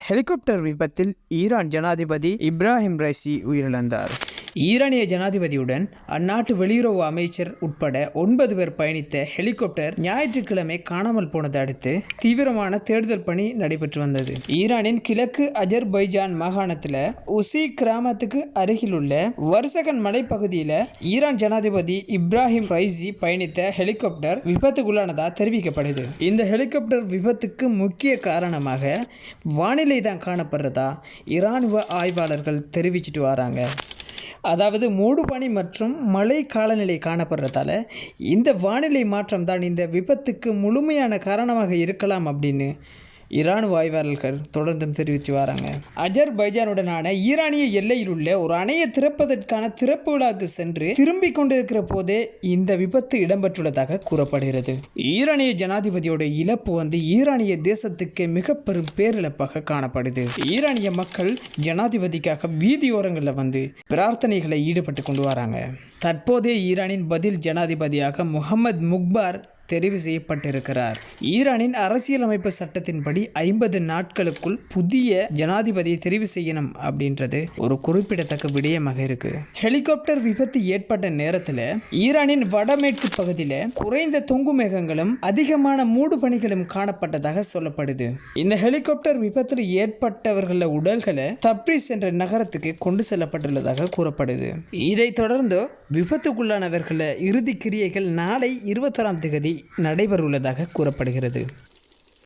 Helicopter விபத்தில் Iran ஜனாதிபதி Ebrahim Raisi உயிரிழந்தார். ஈரானிய ஜனாதிபதியுடன் அந்நாட்டு வெளியுறவு அமைச்சர் உட்பட 9 பேர் பயணித்த ஹெலிகாப்டர் ஞாயிற்றுக்கிழமை காணாமல் போனதை அடுத்து தீவிரமான தேடுதல் பணி நடைபெற்று வந்தது. ஈரானின் கிழக்கு அஜர்பைஜான் மாகாணத்தில் உசி கிராமத்துக்கு அருகில் உள்ள வர்சகன் மலைப்பகுதியில் ஈரான் ஜனாதிபதி இப்ராஹிம் ரைசி பயணித்த ஹெலிகாப்டர் விபத்துக்குள்ளானதா தெரிவிக்கப்படுது. இந்த ஹெலிகாப்டர் விபத்துக்கு முக்கிய காரணமாக வானிலை தான் காணப்படுறதா இராணுவ ஆய்வாளர்கள் தெரிவிச்சிட்டு வராங்க. அதாவது மூடுபனி மற்றும் மழை காலநிலை காணப்படுறதால இந்த வானிலை மாற்றம் தான் இந்த விபத்துக்கு முழுமையான காரணமாக இருக்கலாம் அப்படின்னு இராணுவ ஆய்வாளர்கள் தொடர்ந்தும் தெரிவித்து வராங்க. அஜர்பைஜானுடனான ஈரானிய எல்லையில் உள்ள ஒரு அணையை திறப்பதற்கான திறப்பு விழாக்கு சென்று திரும்பிக் கொண்டிருக்கிற போதே இந்த விபத்து இடம்பெற்றுள்ளதாக கூறப்படுகிறது. ஈரானிய ஜனாதிபதியோட இழப்பு ஈரானிய தேசத்துக்கு மிக பெரும் பேரிழப்பாக காணப்படுது. ஈரானிய மக்கள் ஜனாதிபதிக்காக வீதியோரங்களில் பிரார்த்தனைகளை ஈடுபட்டு கொண்டு வராங்க. தற்போதைய ஈரானின் பதில் ஜனாதிபதியாக முகமது முக்பார் தெரிவு செய்யப்பட்டிருக்கிறார். ஈரானின் அரசியலமைப்பு சட்டத்தின்படி 50 நாட்களுக்குள் புதிய ஜனாதிபதியை தெரிவு செய்யணும் அப்படின்றது ஒரு குறிப்பிடத்தக்க விடயமாக இருக்கு. ஹெலிகாப்டர் விபத்து ஏற்பட்ட நேரத்தில் ஈரானின் வடமேற்கு பகுதியில் குறைந்த தொங்கு மேகங்களும் அதிகமான மூடு பனிகளும் காணப்பட்டதாக சொல்லப்படுது. இந்த ஹெலிகாப்டர் விபத்தில் ஏற்பட்டவர்கள உடல்களை தப்ரிஸ் என்ற நகரத்துக்கு கொண்டு செல்லப்பட்டுள்ளதாக கூறப்படுது. இதைத் தொடர்ந்து விபத்துக்குள்ளானவர்கள இறுதி கிரியைகள் நாளை 21ஆம் தேதி நடைபெறவுள்ளதாக கூறப்படுகிறது.